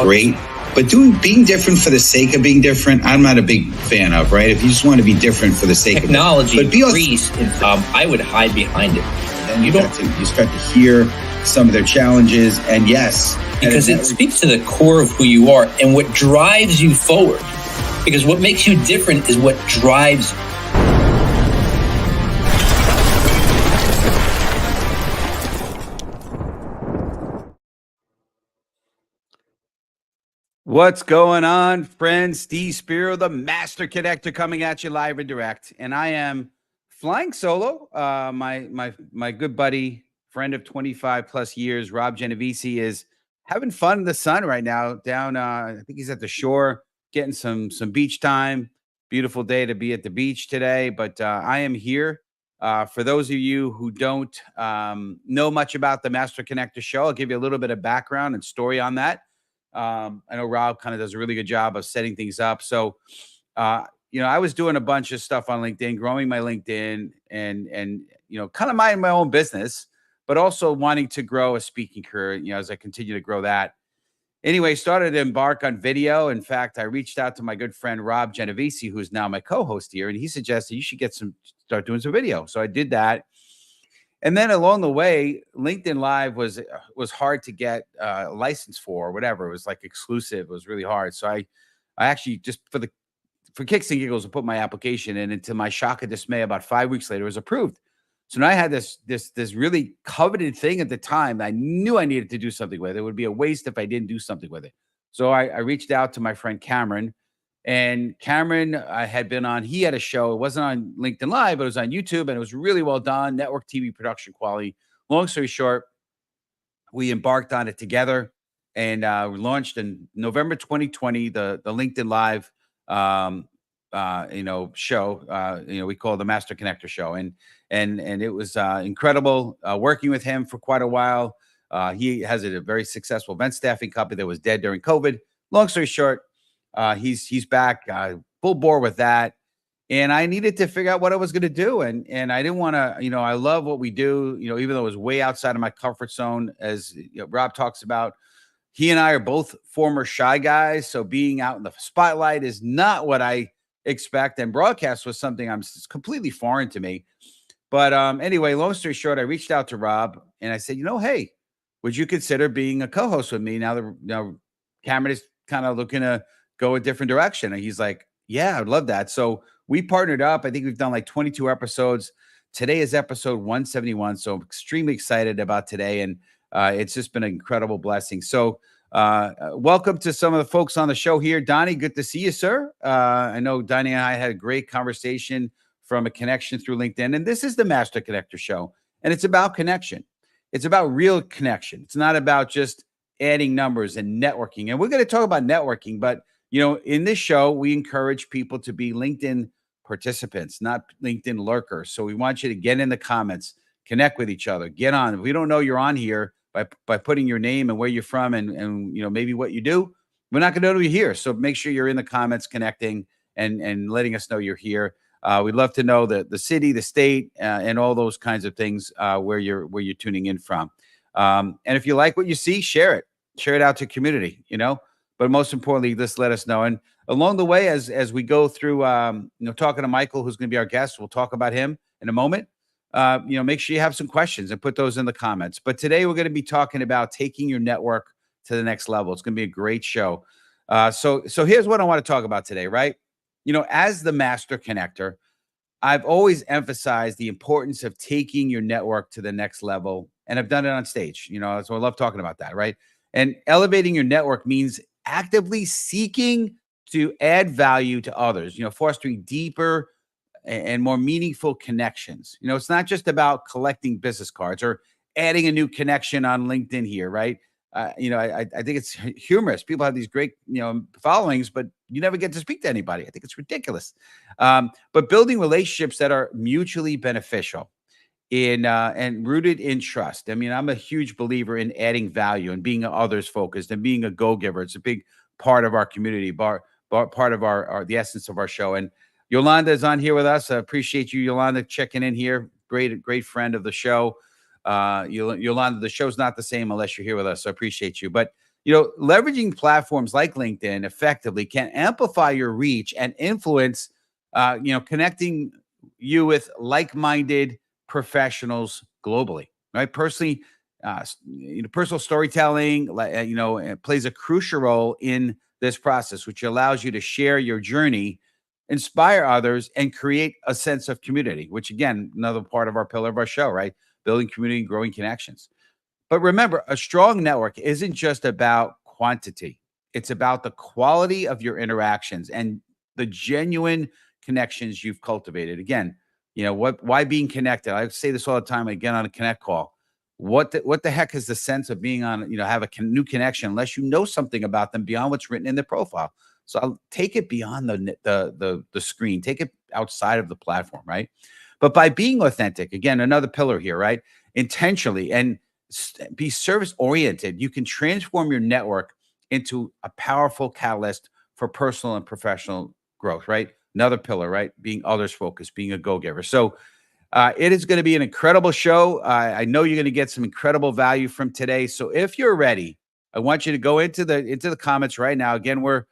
great. But being different for the sake of being different, I'm not a big fan of, right? If you just want to be different for the sake of technology, increased, I would hide behind it. And you start to hear some of their challenges, and yes, because it speaks to the core of who you are and what drives you forward. Because what makes you different is what drives you. What's going on, friends? Steve Spiro, the Master Connector, coming at you live and direct. And I am flying solo. My good buddy, friend of 25 plus years, Rob Genovese, is having fun in the sun right now down, I think he's at the shore, getting some beach time. Beautiful day to be at the beach today. But I am here. For those of you who don't know much about the Master Connector show, I'll give you a little bit of background and story on that. I know Rob kind of does a really good job of setting things up. So, I was doing a bunch of stuff on LinkedIn, growing my LinkedIn and kind of minding my own business, but also wanting to grow a speaking career, as I continue to grow that. Anyway, started to embark on video. In fact, I reached out to my good friend, Rob Genovese, who's now my co-host here, and he suggested you should start doing some video. So I did that. And then along the way, LinkedIn Live was hard to get a license for, or whatever. It was like exclusive. It was really hard. So I actually just for kicks and giggles, I put my application in, and to my shock and dismay, about 5 weeks later, it was approved. So now I had this really coveted thing at the time. I knew I needed to do something with it. It would be a waste if I didn't do something with it. So I reached out to my friend Cameron. And Cameron, I had been on, he had a show. It wasn't on LinkedIn Live, but it was on YouTube, and it was really well done. Network TV production quality. Long story short, we embarked on it together, and we launched in November 2020, the LinkedIn Live, show, we call it the Master Connector show. And it was incredible working with him for quite a while. He has a very successful event staffing company that was dead during COVID. Long story short, he's back full bore with that. And I needed to figure out what I was going to do. And I didn't want to, I love what we do, even though it was way outside of my comfort zone, as Rob talks about. He and I are both former shy guys. So being out in the spotlight is not what I expect. And broadcast was something it's completely foreign to me. But anyway, long story short, I reached out to Rob and I said, hey, would you consider being a co-host with me now Cameron is kind of looking to go a different direction? And he's like, yeah, I'd love that. So we partnered up. I think we've done like 22 episodes. Today is episode 171. So I'm extremely excited about today. And it's just been an incredible blessing. So welcome to some of the folks on the show here. Donnie, good to see you, sir. I know Donnie and I had a great conversation from a connection through LinkedIn. And this is the Master Connector show. And it's about connection. It's about real connection. It's not about just adding numbers and networking. And we're going to talk about networking, but in this show, we encourage people to be LinkedIn participants, not LinkedIn lurkers. So we want you to get in the comments, connect with each other, get on. If we don't know you're on here by putting your name and where you're from and maybe what you do, we're not going to know you're here. So make sure you're in the comments, connecting and letting us know you're here. We'd love to know the city, the state, and all those kinds of things where you're tuning in from. And if you like what you see, share it out to community, but most importantly, just let us know. And along the way, as we go through, talking to Michael, who's going to be our guest, we'll talk about him in a moment. Make sure you have some questions and put those in the comments. But today we're going to be talking about taking your network to the next level. It's going to be a great show. So here's what I want to talk about today, right? As the Master Connector, I've always emphasized the importance of taking your network to the next level. And I've done it on stage, so I love talking about that, right? And elevating your network means actively seeking to add value to others, fostering deeper and more meaningful connections. It's not just about collecting business cards or adding a new connection on LinkedIn here, right? I think it's humorous. People have these great, followings, but you never get to speak to anybody. I think it's ridiculous. But building relationships that are mutually beneficial and rooted in trust. I mean, I'm a huge believer in adding value and being others focused and being a go-giver. It's a big part of our community, part of the essence of our show. And Yolanda is on here with us. I appreciate you, Yolanda, checking in here. Great friend of the show. Yolanda, the show's not the same unless you're here with us. So I appreciate you. But leveraging platforms like LinkedIn effectively can amplify your reach and influence, connecting you with like-minded professionals globally, right? Personally, personal storytelling, plays a crucial role in this process, which allows you to share your journey, inspire others, and create a sense of community, which again, another part of our pillar of our show, right? Building community, growing connections. But remember, a strong network isn't just about quantity. It's about the quality of your interactions and the genuine connections you've cultivated. Again, why being connected? I say this all the time. I get on a connect call. What the heck is the sense of being on, have a new connection unless you know something about them beyond what's written in the profile? So I'll take it beyond the screen, take it outside of the platform, right? But by being authentic, again, another pillar here, right? Intentionally and be service oriented, you can transform your network into a powerful catalyst for personal and professional growth, right? Another pillar, right? Being others focused, being a go giver. So it is going to be an incredible show. I know you're going to get some incredible value from today. So if you're ready, I want you to go into the comments right now. Again, we're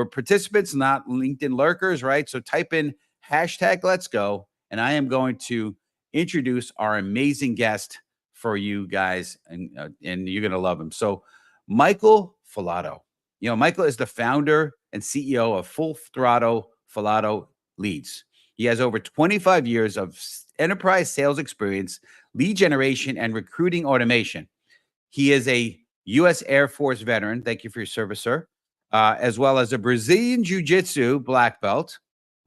participants, not LinkedIn lurkers, right? So type in hashtag Let's Go, and I am going to introduce our amazing guest for you guys, and you're going to love him. So Michael Falato. Michael is the founder and CEO of Full Throttle Falato Leads. He has over 25 years of enterprise sales experience, lead generation, and recruiting automation. He is a U.S. Air Force veteran. Thank you for your service, sir. As well as a Brazilian Jiu-Jitsu black belt,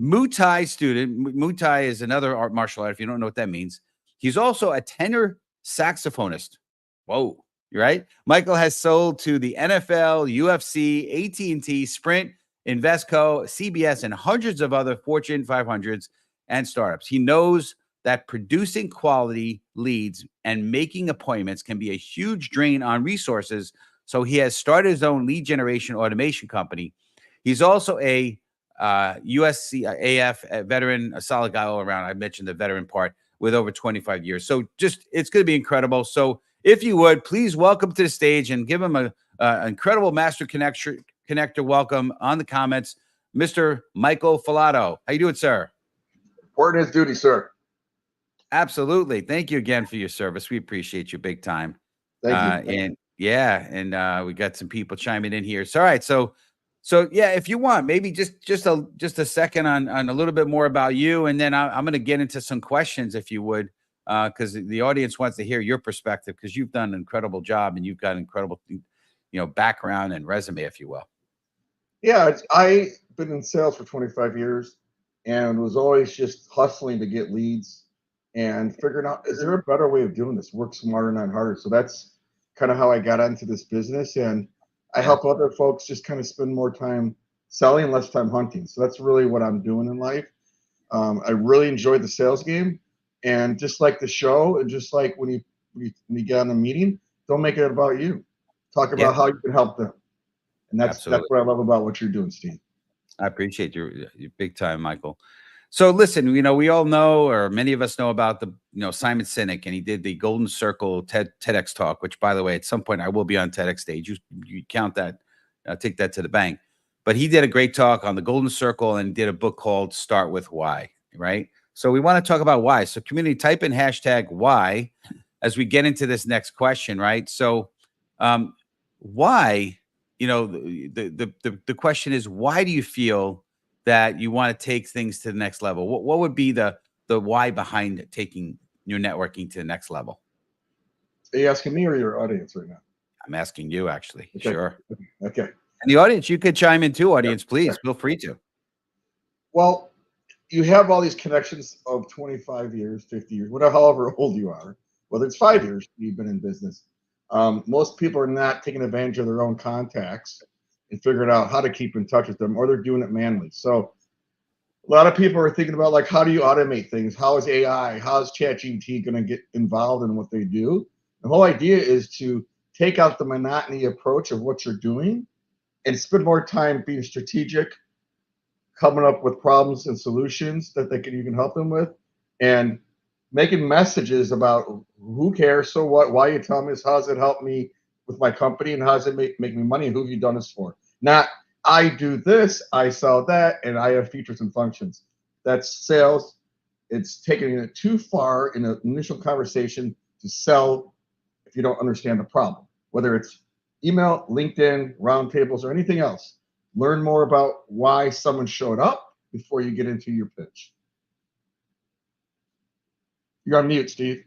Muay Thai student. Muay Thai is another art martial art, if you don't know what that means. He's also a tenor saxophonist. Whoa, you're right. Michael has sold to the NFL, UFC, AT&T, Sprint, Invesco, CBS, and hundreds of other Fortune 500s and startups. He knows that producing quality leads and making appointments can be a huge drain on resources. So he has started his own lead generation automation company. He's also a USC AF veteran, a solid guy all around. I mentioned the veteran part, with over 25 years. So it's going to be incredible. So if you would, please welcome to the stage and give him an incredible master connector welcome on the comments, Mr. Michael Falato. How you doing, sir? Important his duty, sir. Absolutely. Thank you again for your service. We appreciate you big time. Thank you. And we got some people chiming in here. So, all right. So yeah, if you want, maybe just a second on a little bit more about you, and then I'm going to get into some questions, if you would, because the audience wants to hear your perspective, because you've done an incredible job and you've got an incredible, background and resume, if you will. Yeah, I've been in sales for 25 years and was always just hustling to get leads and figuring out, is there a better way of doing this? Work smarter, not harder. So that's kind of how I got into this business. And I help other folks just kind of spend more time selling, less time hunting. So that's really what I'm doing in life. I really enjoyed the sales game, and just like the show, and just like when you get on a meeting, don't make it about you. Talk about how you can help them. And that's what I love about what you're doing, Steve. I appreciate your big time, Michael. So listen, we all know, or many of us know about Simon Sinek, and he did the Golden Circle TEDx talk, which, by the way, at some point I will be on TEDx stage. You count that, take that to the bank. But he did a great talk on the Golden Circle and did a book called Start With Why, right? So we want to talk about why. So community, type in hashtag why as we get into this next question, right? So why, the question is, why do you feel that you want to take things to the next level? What would be the why behind taking your networking to the next level? Are you asking me or your audience right now? I'm asking you, actually. Okay. Sure. Okay. And the audience, you could chime in too, audience, please. Feel free to. Well, you have all these connections of 25 years, 50 years, whatever, however old you are, whether it's 5 years you've been in business. Most people are not taking advantage of their own contacts and figuring out how to keep in touch with them, or they're doing it manually. So a lot of people are thinking about, like, how do you automate things? How is AI, how is ChatGPT going to get involved in what they do? The whole idea is to take out the monotony approach of what you're doing and spend more time being strategic, coming up with problems and solutions that you can help them with, and making messages about who cares, so what, why you tell me this, how does it help me, with my company, and how does it make me money, and who have you done this for? Not, I do this, I sell that, and I have features and functions. That's sales. It's taking it too far in an initial conversation to sell if you don't understand the problem, whether it's email, LinkedIn, roundtables, or anything else. Learn more about why someone showed up before you get into your pitch. You're on mute, Steve.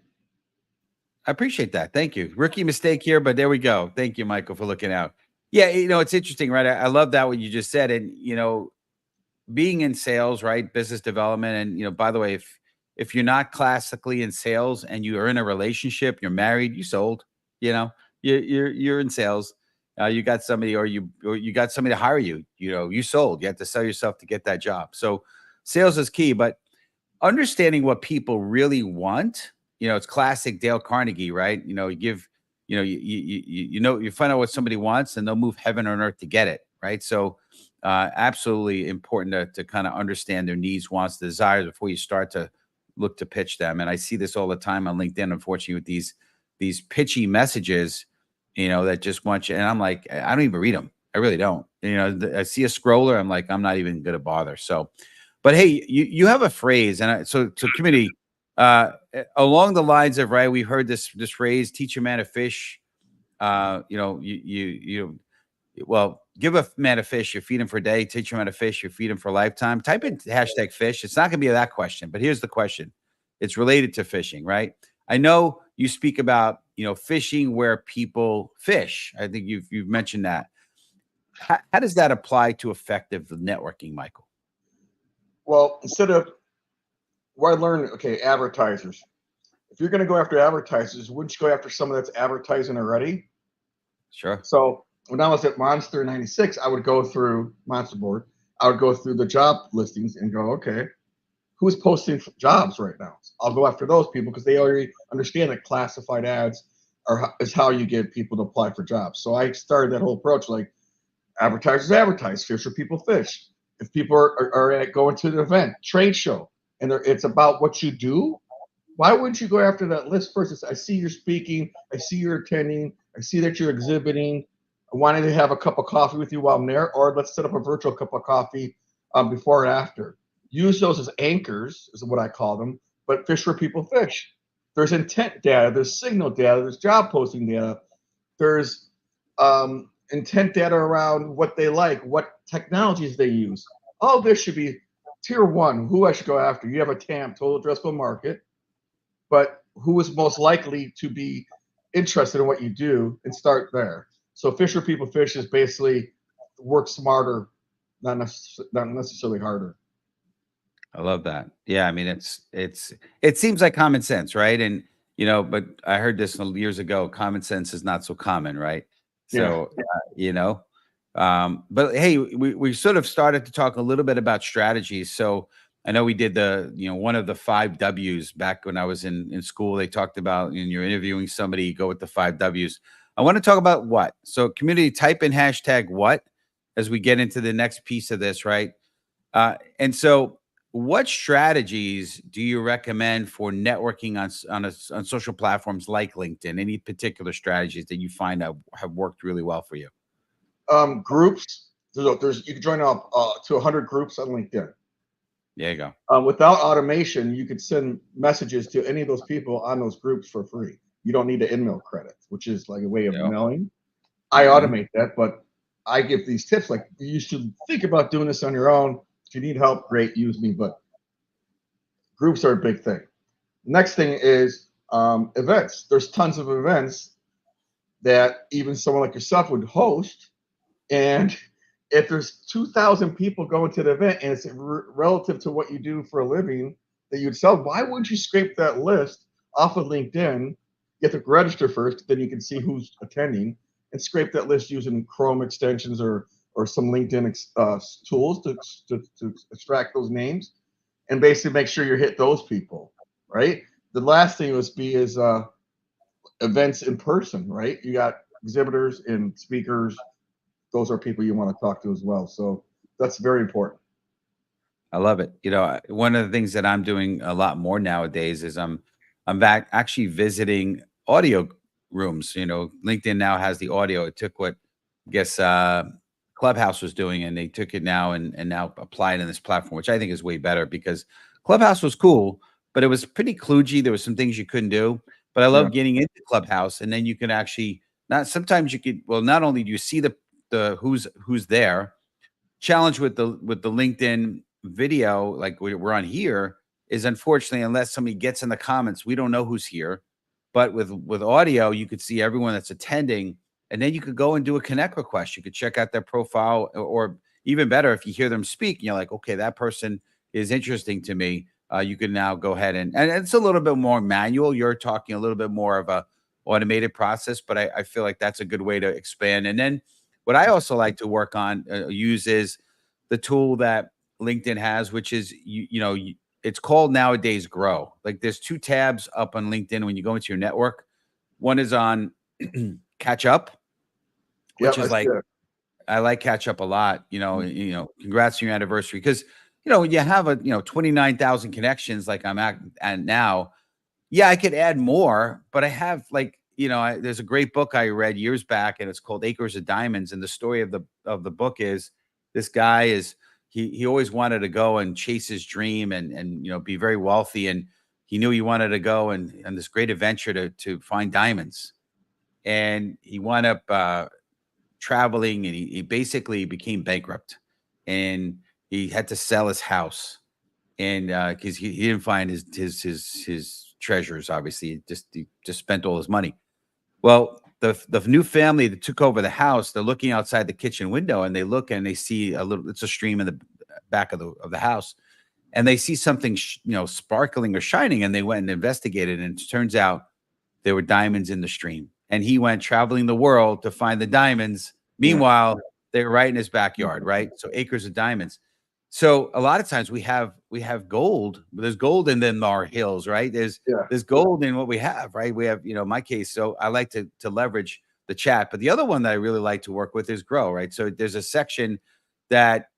I appreciate that. Thank you. Rookie mistake here, but there we go. Thank you, Michael, for looking out. Yeah, it's interesting, right? I love that what you just said. And being in sales, right? Business development. And by the way, if you're not classically in sales and you are in a relationship, you're married, you sold, you're in sales. You got somebody, or you got somebody to hire you, you sold. You have to sell yourself to get that job. So sales is key, but understanding what people really want, it's classic Dale Carnegie, right? You give, you find out what somebody wants, and they'll move heaven and earth to get it, right? So absolutely important to kind of understand their needs, wants, desires before you start to look to pitch them. And I see this all the time on LinkedIn, unfortunately, with these pitchy messages, that just want you. And I'm like, I don't even read them. I really don't. I see a scroller, I'm like, I'm not even going to bother. So, but hey, you have a phrase, and so community, along the lines of, right, we've heard this phrase, teach a man to fish. Well, give a man a fish, you feed him for a day. Teach him how to fish, you feed him for a lifetime. Type in hashtag fish. It's not going to be that question, but here's the question. It's related to fishing, right? I know you speak about, fishing where people fish. I think you've mentioned that. How does that apply to effective networking, Michael? Well, instead of where I learned, okay, advertisers. If you're going to go after advertisers, wouldn't you go after someone that's advertising already? Sure. So when I was at Monster 96, I would go through Monster Board. I would go through the job listings and go, okay, who's posting jobs right now? I'll go after those people because they already understand that classified ads is how you get people to apply for jobs. So I started that whole approach, like advertisers advertise, fish for people fish. If people are going to the event, trade show, and it's about what you do, why wouldn't you go after that list first? I see you're speaking, I see you're attending, I see that you're exhibiting. I wanted to have a cup of coffee with you while I'm there, or let's set up a virtual cup of coffee before and after. Use those as anchors, is what I call them, but fish where people fish. There's intent data, there's signal data, there's job posting data, there's intent data around what they like, what technologies they use. All this should be tier one, who I should go after. You have a TAM, total addressable market, but who is most likely to be interested in what you do, and start there. So fish where people fish is basically work smarter, not necessarily harder. I love that. Yeah, I mean, it seems like common sense, right? And but I heard this years ago. Common sense is not so common, right? So but hey, we sort of started to talk a little bit about strategies. So I know we did one of the 5 W's back when I was in school. They talked about, when you're interviewing somebody, you go with the 5 W's. I want to talk about what. So community, type in hashtag what as we get into the next piece of this, right? And so, what strategies do you recommend for networking on social platforms like LinkedIn? Any particular strategies that you find have worked really well for you? Groups. You can join up to 100 groups on LinkedIn. There you go. Without automation, you could send messages to any of those people on those groups for free. You don't need the in-mail credits, which is like a way of mailing. I automate that, but I give these tips like you should think about doing this on your own. If you need help, great, use me. But groups are a big thing. Next thing is events. There's tons of events that even someone like yourself would host. And if there's 2,000 people going to the event and it's relative to what you do for a living that you'd sell, why wouldn't you scrape that list off of LinkedIn? You have to register first, then you can see who's attending, and scrape that list using Chrome extensions or some LinkedIn tools to extract those names, and basically make sure you hit those people, right? The last thing is events in person, right? You got exhibitors and speakers. Those are people you want to talk to as well. So that's very important. I love it. One of the things that I'm doing a lot more nowadays is I'm back actually visiting audio rooms. LinkedIn now has the audio. It took what I guess Clubhouse was doing, and they took it now and now apply it in this platform, which I think is way better because Clubhouse was cool, but it was pretty kludgy. There was some things you couldn't do, but I Yeah. love getting into Clubhouse, and then you can actually not. Sometimes you could. Well, not only do you see the who's there. Challenge with the LinkedIn video, like we're on here, is unfortunately unless somebody gets in the comments, we don't know who's here. But with audio, you could see everyone that's attending, and then you could go and do a connect request. You could check out their profile, or even better, if you hear them speak, and you're like, okay, that person is interesting to me. You can now go ahead and it's a little bit more manual. You're talking a little bit more of a automated process, but I feel like that's a good way to expand. And then what I also like to work on, use is the tool that LinkedIn has, which is it's called nowadays Grow. Like there's two tabs up on LinkedIn when you go into your network. One is on Catch Up, which Yep, I is see like it. I like Catch Up a lot. Congrats on your anniversary because when you have 29,000 connections like I'm at now. Yeah, I could add more, but I have there's a great book I read years back, and it's called Acres of Diamonds. And the story of the book is this guy is he always wanted to go and chase his dream and be very wealthy, and he knew he wanted to go and on this great adventure to find diamonds, and he wound up traveling, and he basically became bankrupt, and he had to sell his house, and because he didn't find his treasures. Obviously, he just spent all his money. Well, the new family that took over the house, they're looking outside the kitchen window, and they look and they see it's a stream in the back of the house, and they see something sparkling or shining, and they went and investigated, and it turns out there were diamonds in the stream, and he went traveling the world to find the diamonds. Yeah. Meanwhile, they're right in his backyard, right? So acres of diamonds. So a lot of times we have gold. There's gold in then our hills, right? Yeah. There's gold in what we have, right? We have, my case. So I like to leverage the chat. But the other one that I really like to work with is Grow, right? So there's a section that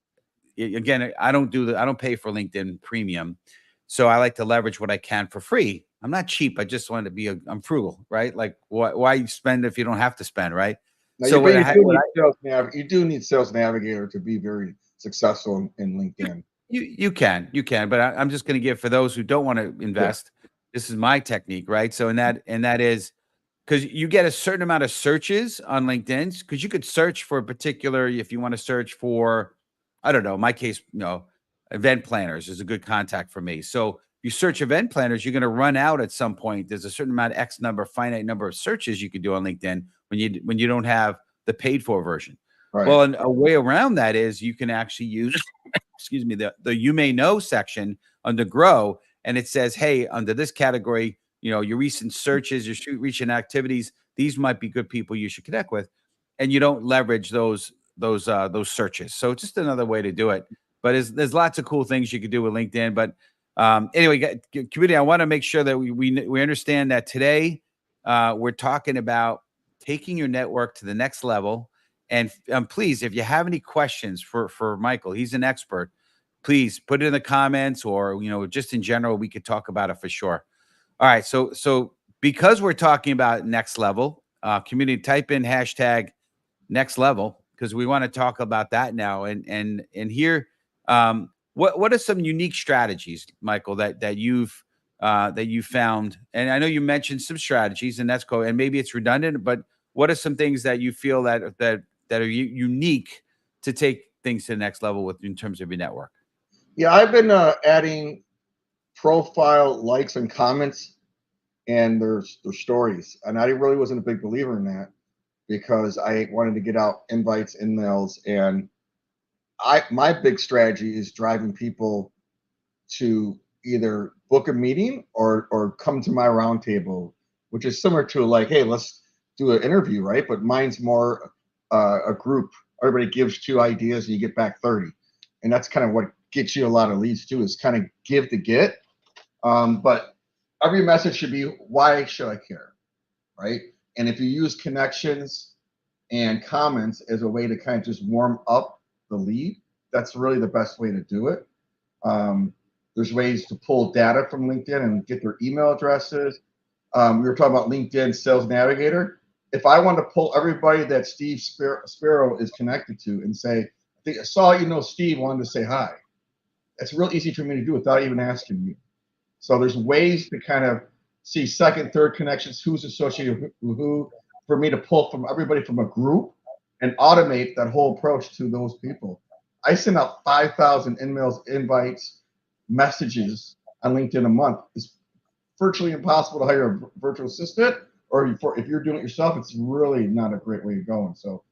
again, I don't pay for LinkedIn Premium. So I like to leverage what I can for free. I'm not cheap. I just want to I'm frugal, right? Like why spend if you don't have to spend, right? Now, So you do need Sales Navigator to be very successful in LinkedIn. you can, but I'm just going to give for those who don't want to invest. This is my technique, right? So and that is because you get a certain amount of searches on LinkedIn because you could search for a particular, if you want to search for, I don't know, my case, event planners is a good contact for me. So you search event planners, you're going to run out at some point. There's a certain amount of finite number of searches you could do on LinkedIn when you don't have the paid for version. Right. Well, and a way around that is you can actually use, excuse me, the you may know section under Grow, and it says, hey, under this category, your recent searches, your recent activities, these might be good people you should connect with, and you don't leverage those searches. So just another way to do it. But there's lots of cool things you could do with LinkedIn. But anyway, community, I want to make sure that we understand that today we're talking about taking your network to the next level. And please, if you have any questions for Michael, he's an expert. Please put it in the comments, or just in general, we could talk about it for sure. All right, so because we're talking about next level, community, type in hashtag next level because we want to talk about that now. And here, what are some unique strategies, Michael, that you've found? And I know you mentioned some strategies, and that's cool. And maybe it's redundant, but what are some things that you feel that are unique to take things to the next level with in terms of your network? Yeah, I've been adding profile likes and comments and their stories, and I really wasn't a big believer in that because I wanted to get out invites, emails, and my big strategy is driving people to either book a meeting or come to my roundtable, which is similar to like, hey, let's do an interview, right? But mine's more a group. Everybody gives 2 ideas and you get back 30, and that's kind of what gets you a lot of leads too. Is kind of give to get. But every message should be, why should I care, right? And if you use connections and comments as a way to kind of just warm up the lead, that's really the best way to do it. There's ways to pull data from LinkedIn and get their email addresses. We were talking about LinkedIn Sales Navigator. If I want to pull everybody that Steve Spiro is connected to and say, I saw Steve wanted to say hi. It's real easy for me to do without even asking you. So there's ways to kind of see second, third connections, who's associated with who, for me to pull from everybody from a group and automate that whole approach to those people. I send out 5,000 emails, invites, messages on LinkedIn a month. It's virtually impossible to hire a virtual assistant, or if you're doing it yourself, it's really not a great way of going. So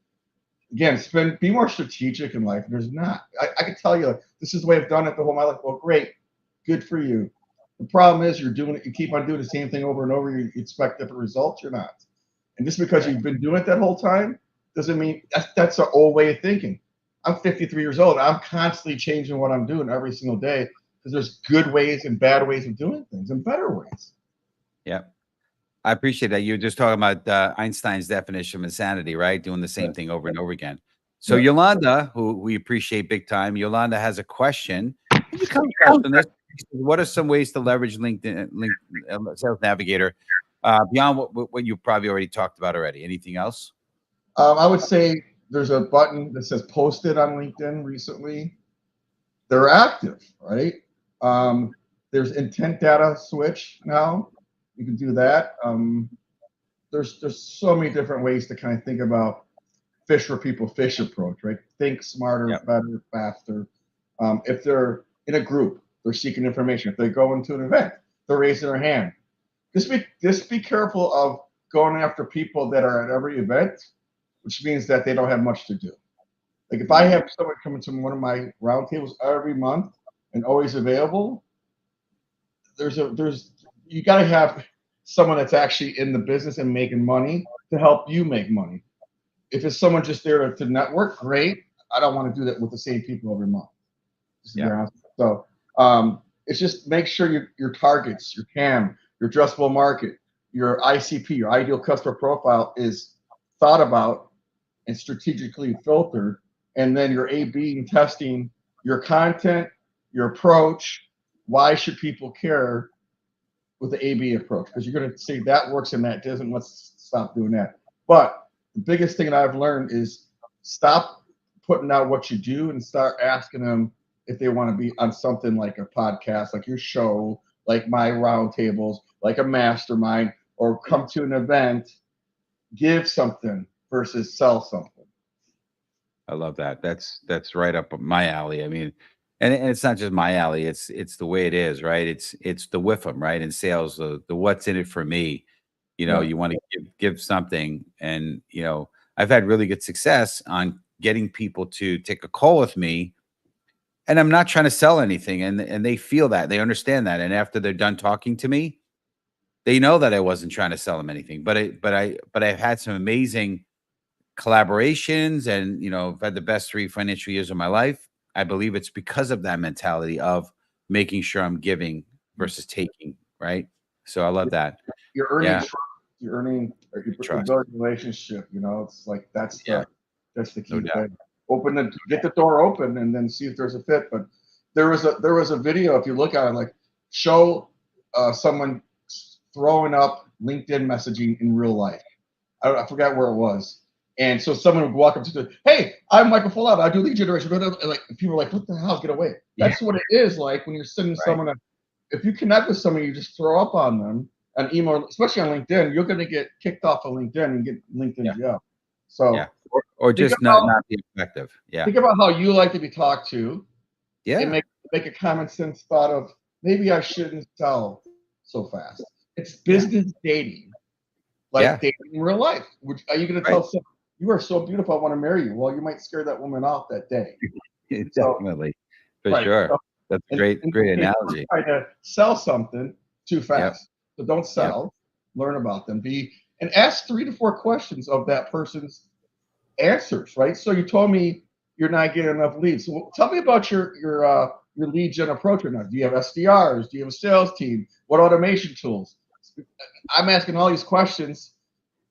again, be more strategic in life. There's not. I can tell you, this is the way I've done it the whole my life. Well, great, good for you. The problem is you're doing it. You keep on doing the same thing over and over. You expect different results. You're not. And just because you've been doing it that whole time doesn't mean that's an old way of thinking. I'm 53 years old. I'm constantly changing what I'm doing every single day because there's good ways and bad ways of doing things and better ways. Yeah. I appreciate that. You were just talking about Einstein's definition of insanity, right? Doing the same thing over and over again. So Yolanda, who we appreciate big time, Yolanda has a question. And you come across on this. What are some ways to leverage LinkedIn Sales Navigator beyond what you probably already talked about already? Anything else? I would say there's a button that says posted on LinkedIn recently. They're active, right? There's intent data switch now. You can do that. There's so many different ways to kind of think about fish for people, fish approach, right? Think smarter, better, faster. If they're in a group, they're seeking information. If they go into an event, they're raising their hand. Just be careful of going after people that are at every event, which means that they don't have much to do. Like if I have someone coming to one of my roundtables every month and always available, you got to have someone that's actually in the business and making money to help you make money. If it's someone just there to network, great. I don't want to do that with the same people every month. So it's just make sure your targets, your CAM, your addressable market, your ICP, your ideal customer profile is thought about and strategically filtered. And then your A/B testing your content, your approach. Why should people care with the A/B approach? Because you're going to see that works and that doesn't. Let's stop doing that. But the biggest thing that I've learned is stop putting out what you do and start asking them if they want to be on something like a podcast, like your show, like my roundtables, like a mastermind, or come to an event, give something versus sell something. I love that. That's right up my alley. I mean, and it's not just my alley. It's the way it is, right? It's the with them, right? In sales, the what's in it for me. You want to give something, and I've had really good success on getting people to take a call with me, and I'm not trying to sell anything, and they feel that, they understand that, and after they're done talking to me, they know that I wasn't trying to sell them anything, but I've had some amazing collaborations, and I've had the best 3 financial years of my life. I believe it's because of that mentality of making sure I'm giving versus taking, right? So I love that. You're earning trust. You're earning you're building relationship. It's like that's the key thing. Get the door open and then see if there's a fit. But there was a video, if you look at it, like show someone throwing up LinkedIn messaging in real life. I forgot where it was. And so someone would walk up to hey, I'm Michael Falato. I do lead generation. And like people are like, what the hell? Get away. That's what it is like when you're sending someone. If you connect with someone, you just throw up on them, an email, especially on LinkedIn, you're going to get kicked off of LinkedIn and get LinkedIn jail. So or just not be effective. Yeah. Think about how you like to be talked to. Yeah. And make a common sense thought of maybe I shouldn't sell so fast. It's business dating, like dating in real life. Are you going to tell someone, you are so beautiful, I want to marry you? Well, you might scare that woman off that day. Definitely. For sure. So, that's a great analogy. Try to sell something too fast. So don't sell. Learn about them. And ask 3 to 4 questions of that person's answers, right? So you told me you're not getting enough leads. So tell me about your lead gen approach right now. Do you have SDRs? Do you have a sales team? What automation tools? I'm asking all these questions,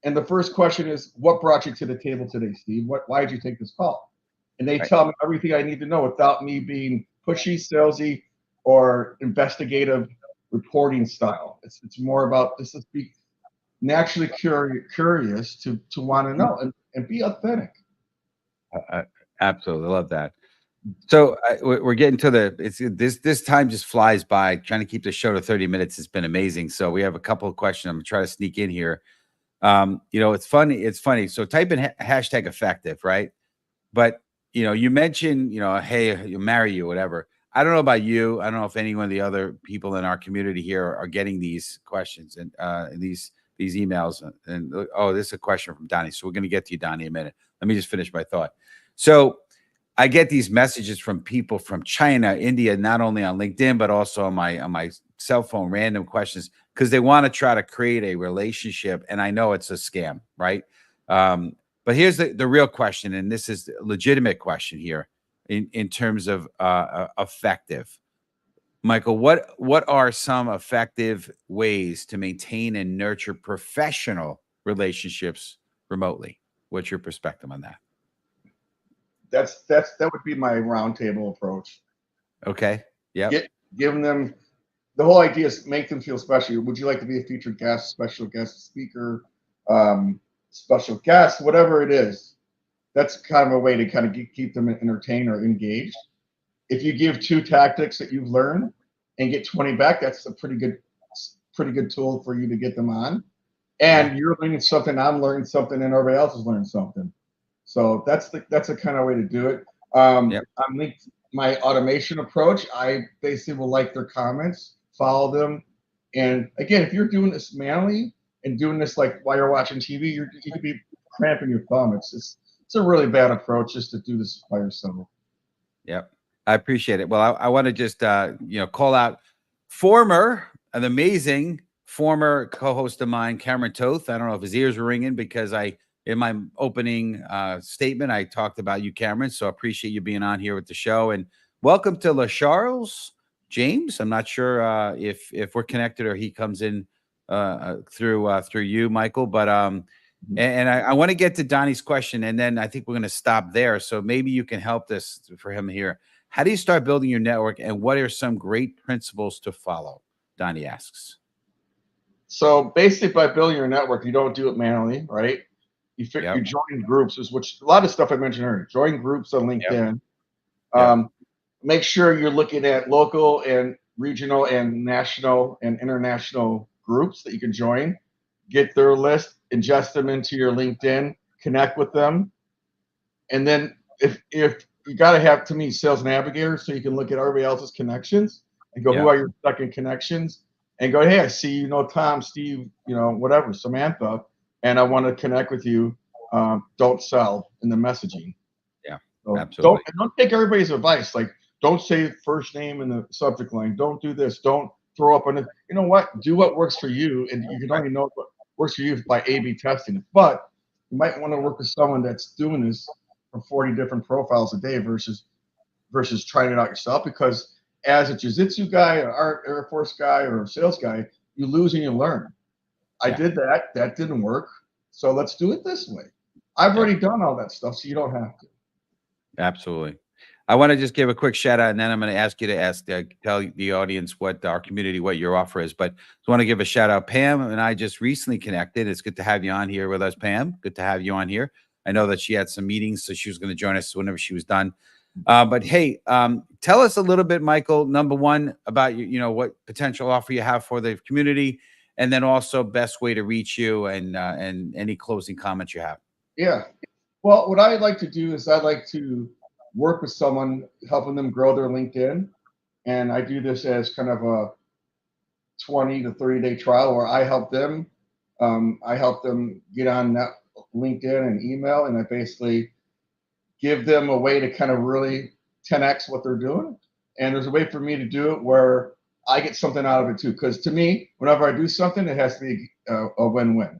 and the first question is, what brought you to the table today, Steve? Why did you take this call? And they tell me everything I need to know without me being pushy, salesy, or investigative reporting style. It's more about naturally curious to want to know and be authentic. Absolutely love that. So we're getting to this time just flies by. Trying to keep the show to 30 minutes has been amazing. So we have a couple of questions. I'm gonna try to sneak in here. It's funny. It's funny. So type in hashtag effective, right? But you mentioned, hey, you marry you, whatever. I don't know about you. I don't know if any one of the other people in our community here are getting these questions and these emails. And oh, this is a question from Donnie. So we're going to get to you, Donnie, in a minute. Let me just finish my thought. So I get these messages from people from China, India, not only on LinkedIn but also on my cell phone, random questions because they want to try to create a relationship, and I know it's a scam, right? But here's the real question, and this is a legitimate question here in terms of effective. Michael, what are some effective ways to maintain and nurture professional relationships remotely? What's your perspective on that? That would be my roundtable approach. Okay. Yeah. Giving them the whole idea is make them feel special. Would you like to be a featured guest, special guest speaker, special guest, whatever it is? That's kind of a way to kind of keep them entertained or engaged. If you give 2 tactics that you've learned and get 20 back, that's a pretty good tool for you to get them on. And you're learning something, I'm learning something, and everybody else is learning something. So that's the kind of way to do it. On my automation approach, I basically will like their comments, follow them, and again, if you're doing this manually and doing this like while you're watching TV, you could be cramping your thumb. It's a really bad approach just to do this by yourself. Yep. I appreciate it. Well, I want to just call out an amazing former co-host of mine, Cameron Toth. I don't know if his ears were ringing because in my opening statement, I talked about you, Cameron. So I appreciate you being on here with the show. And welcome to LaCharles James. I'm not sure if we're connected or he comes in through you, Michael. But and I want to get to Donnie's question, and then I think we're going to stop there. So maybe you can help this for him here. How do you start building your network, and what are some great principles to follow? Donnie asks. So basically, by building your network, you don't do it manually, right? You join groups, which a lot of stuff I mentioned earlier. Join groups on LinkedIn. Make sure you're looking at local and regional and national and international groups that you can join. Get their list, ingest them into your LinkedIn, connect with them, and then if you got to have, to me, sales navigators, so you can look at everybody else's connections and go, who are your second connections, and go, hey, I see Tom, Steve, whatever, Samantha, and I want to connect with you. Don't sell in the messaging. Yeah, so absolutely. Don't take everybody's advice. Like, don't say first name in the subject line. Don't do this. Don't throw up on it. You know what? Do what works for you, and you can only know what works for you by A/B testing it. But you might want to work with someone that's doing this for 40 different profiles a day versus trying it out yourself, because as a jiu-jitsu guy, or Air Force guy, or a sales guy, you lose and you learn. I did that. That didn't work. So let's do it this way. I've already done all that stuff, so you don't have to. Absolutely. I want to just give a quick shout out, and then I'm going to ask you to tell the audience what our community, what your offer is. But I want to give a shout out. Pam and I just recently connected. It's good to have you on here with us, Pam. Good to have you on here. I know that she had some meetings, so she was going to join us whenever she was done. But hey, tell us a little bit, Michael, number one, about what potential offer you have for the community, and then also best way to reach you, and any closing comments you have. Yeah. Well, what I like to do is I like to work with someone, helping them grow their LinkedIn. And I do this as kind of a 20 to 30-day trial where I help them. I help them get on that LinkedIn and email, and I basically give them a way to kind of really 10x what they're doing. And there's a way for me to do it where I get something out of it too. Because to me, whenever I do something, it has to be a win-win.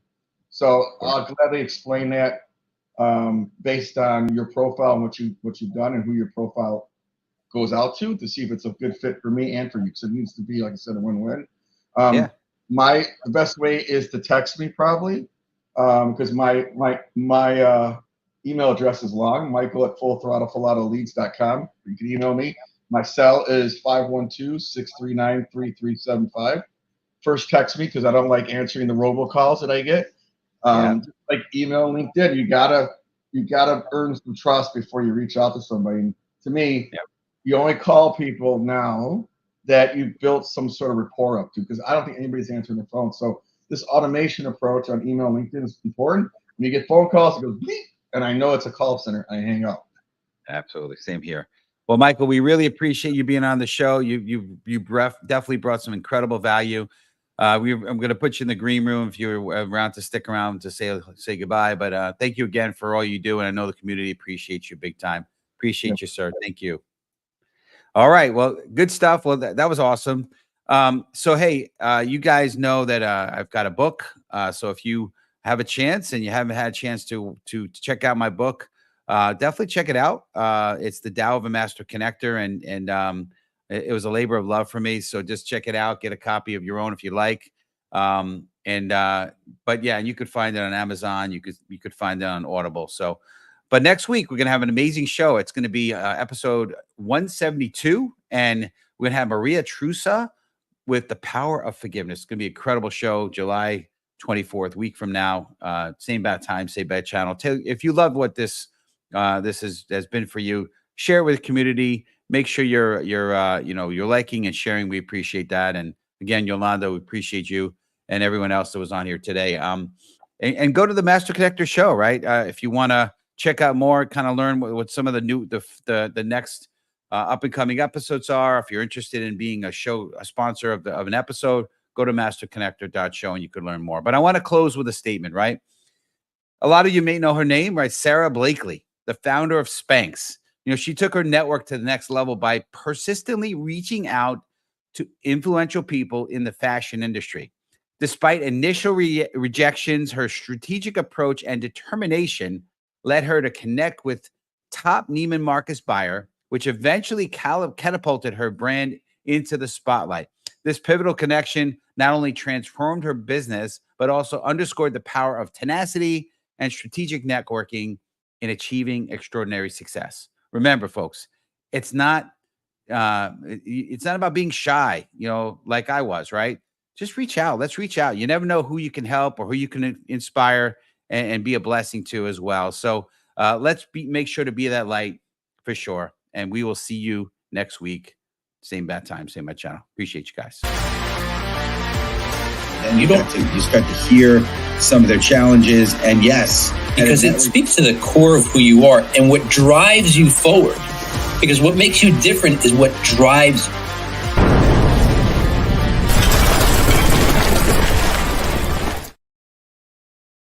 So I'll gladly explain that based on your profile and what you've done and who your profile goes out to see if it's a good fit for me and for you. Because it needs to be, like I said, a win-win. The best way is to text me, probably, because my email address is long, michael@fullthrottleFalatoleads.com. You can email me. My cell is 512-639-3375. first text me because I don't like answering the robocalls that I get. Just like email, LinkedIn, you gotta earn some trust before you reach out to somebody. And to me, you only call people now that you've built some sort of rapport up to, because I don't think anybody's answering the phone. So this automation approach on email, LinkedIn is important. When you get phone calls, it goes bleep, and I know it's a call center. I hang up. Absolutely, same here. Well, Michael, we really appreciate you being on the show. You definitely brought some incredible value. I'm going to put you in the green room if you're around to stick around to say goodbye. But thank you again for all you do, and I know the community appreciates you big time. Appreciate you, sir. Thank you. All right. Well, good stuff. Well, that was awesome. So, hey, you guys know that I've got a book. So if you have a chance and you haven't had a chance to check out my book, definitely check it out. It's The Tao of a Master Connector, and it was a labor of love for me. So just check it out. Get a copy of your own if you like. But yeah, and you could find it on Amazon. You could find it on Audible. So. But next week, we're going to have an amazing show. It's going to be episode 172, and we're going to have Maria Trusa with The Power of Forgiveness. It's going to be an incredible show, July 24th, week from now. Same bad time, same bad channel. If you love what this has been for you, share it with the community. Make sure you're liking and sharing. We appreciate that. And again, Yolanda, we appreciate you and everyone else that was on here today. And go to the Master Connector show, right? If you want to check out more, kind of learn what some of the next up and coming episodes are. If you're interested in being a sponsor of an episode, go to masterconnector.show and you can learn more. But I want to close with a statement, right? A lot of you may know her name, right? Sarah Blakely, the founder of Spanx. She took her network to the next level by persistently reaching out to influential people in the fashion industry. Despite initial rejections, her strategic approach and determination led her to connect with top Neiman Marcus buyer, which eventually catapulted her brand into the spotlight. This pivotal connection not only transformed her business, but also underscored the power of tenacity and strategic networking in achieving extraordinary success. Remember, folks, it's not about being shy, like I was, right? Just reach out. Let's reach out. You never know who you can help or who you can inspire and be a blessing to as well. So let's make sure to be that light for sure. And we will see you next week. Same bad time, same bad channel. Appreciate you guys. And you got to hear some of their challenges. And yes, because it speaks to the core of who you are and what drives you forward. Because what makes you different is what drives you.